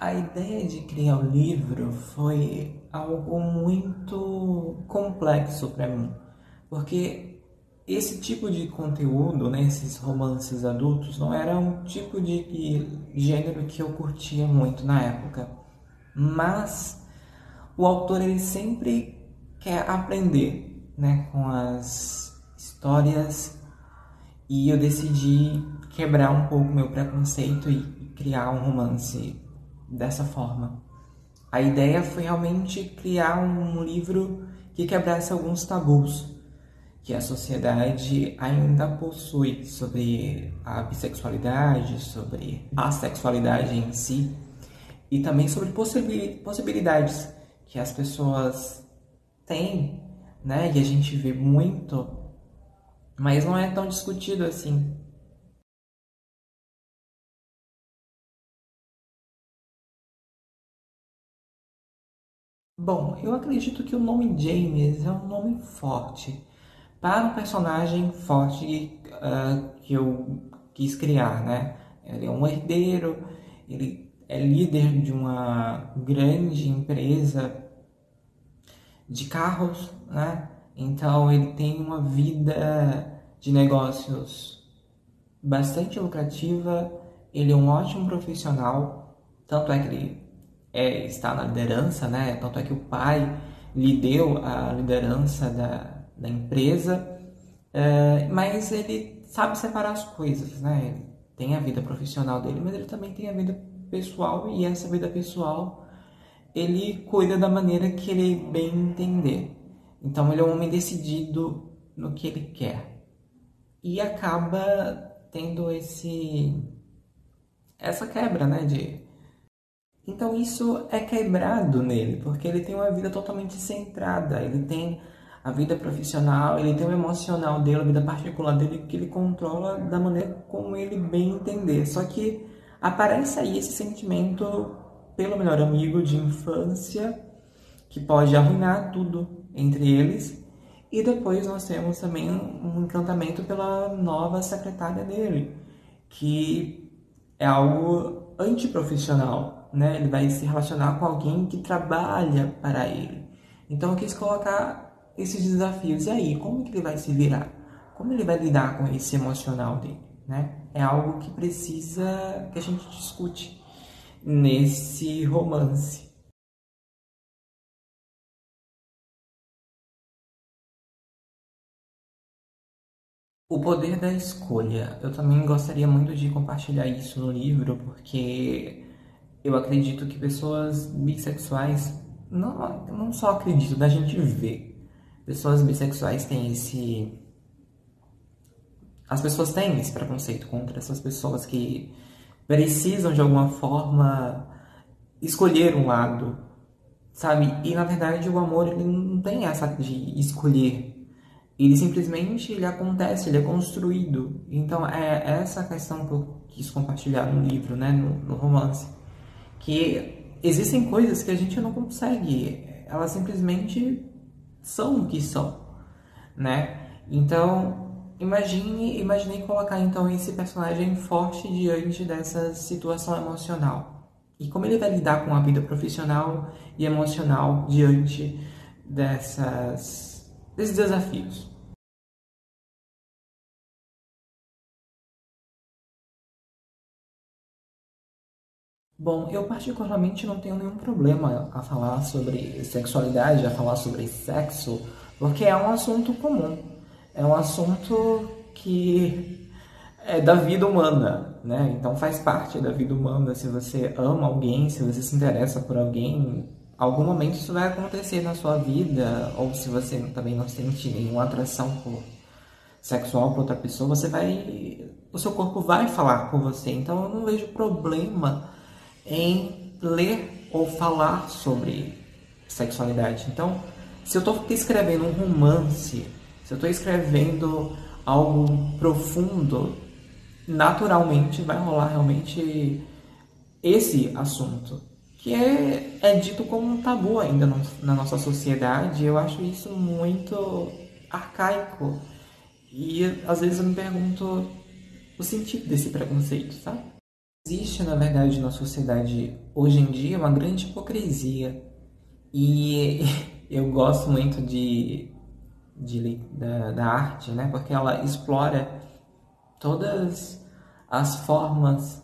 A ideia de criar o livro foi algo muito complexo para mim, porque esse tipo de conteúdo, né, esses romances adultos, não era um tipo de gênero que eu curtia muito na época. Mas o autor ele sempre quer aprender, né, com as histórias e eu decidi quebrar um pouco meu preconceito e criar um romance dessa forma. A ideia foi realmente criar um livro que quebrasse alguns tabus que a sociedade ainda possui sobre a bissexualidade, sobre a sexualidade em si e também sobre possibilidades que as pessoas têm, né? E a gente vê muito, mas não é tão discutido assim. Bom, eu acredito que o nome James é um nome forte para um personagem forte que eu quis criar, né? Ele é um herdeiro, ele é líder de uma grande empresa de carros, né? Então ele tem uma vida de negócios bastante lucrativa, ele é um ótimo profissional, tanto é que ele está na liderança, né? Tanto é que o pai lhe deu a liderança da empresa, mas ele sabe separar as coisas, né? Ele tem a vida profissional dele, mas ele também tem a vida pessoal e essa vida pessoal ele cuida da maneira que ele bem entender. Então ele é um homem decidido no que ele quer e acaba tendo essa quebra, né, de então isso é quebrado nele, porque ele tem uma vida totalmente centrada, ele tem a vida profissional, ele tem o emocional dele, a vida particular dele que ele controla da maneira como ele bem entender. Só que aparece aí esse sentimento pelo melhor amigo de infância que pode arruinar tudo entre eles. E depois nós temos também um encantamento pela nova secretária dele, que é algo antiprofissional, né? Ele vai se relacionar com alguém que trabalha para ele. Então eu quis colocar esses desafios. E aí, como que ele vai se virar? Como ele vai lidar com esse emocional dele, né? É algo que precisa que a gente discute nesse romance. O poder da escolha. Eu também gostaria muito de compartilhar isso no livro, porque eu acredito que pessoas bissexuais, não só acredito, da gente vê. Pessoas bissexuais têm esse. As pessoas têm esse preconceito contra essas pessoas que precisam de alguma forma escolher um lado, sabe? E na verdade o amor ele não tem essa de escolher. Ele simplesmente ele acontece, ele é construído. Então é essa questão que eu quis compartilhar no livro, né, no romance, que existem coisas que a gente não consegue, elas simplesmente são o que são, né? Então imaginei colocar então esse personagem forte diante dessa situação emocional e como ele vai lidar com a vida profissional e emocional diante desses desafios. Bom, eu particularmente não tenho nenhum problema a falar sobre sexualidade, a falar sobre sexo, porque é um assunto comum. É um assunto que é da vida humana, né? Então faz parte da vida humana. Se você ama alguém, se você se interessa por alguém, algum momento isso vai acontecer na sua vida, ou se você também não sente nenhuma atração sexual por outra pessoa, o seu corpo vai falar por você. Então eu não vejo problema em ler ou falar sobre sexualidade. Então, se eu estou escrevendo um romance, se eu estou escrevendo algo profundo, naturalmente vai rolar realmente esse assunto, que é dito como um tabu ainda na nossa sociedade. Eu acho isso muito arcaico. E às vezes eu me pergunto o sentido desse preconceito, sabe? Existe, na verdade, na sociedade hoje em dia uma grande hipocrisia. E eu gosto muito da arte, né? Porque ela explora todas as formas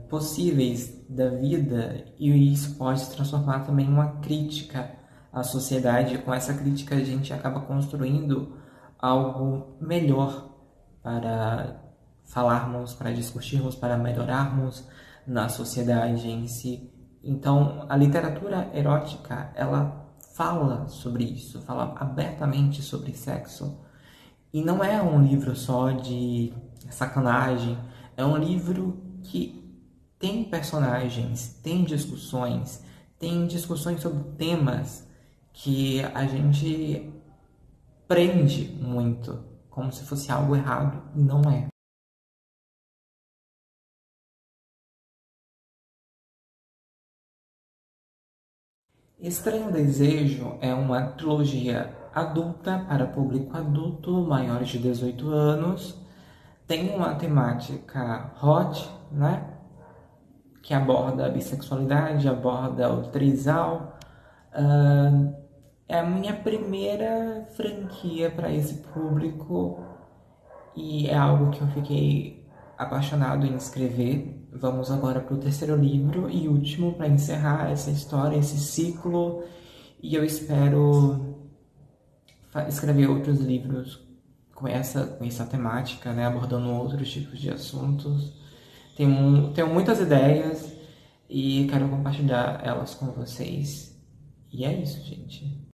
possíveis da vida e isso pode se transformar também em uma crítica à sociedade. Com essa crítica a gente acaba construindo algo melhor para falarmos, para discutirmos, para melhorarmos na sociedade em si. Então, a literatura erótica, ela fala sobre isso, fala abertamente sobre sexo. E não é um livro só de sacanagem, é um livro que tem personagens, tem discussões sobre temas que a gente prende muito, como se fosse algo errado, e não é. Estranho Desejo é uma trilogia adulta para público adulto, maiores de 18 anos. Tem uma temática hot, né? Que aborda a bissexualidade, aborda o trisal. Ah, é a minha primeira franquia para esse público e é algo que eu fiquei apaixonado em escrever. Vamos agora para o terceiro livro e último para encerrar essa história, esse ciclo. E eu espero escrever outros livros com essa temática, né? Abordando outros tipos de assuntos. Tenho muitas ideias e quero compartilhar elas com vocês. E é isso, gente.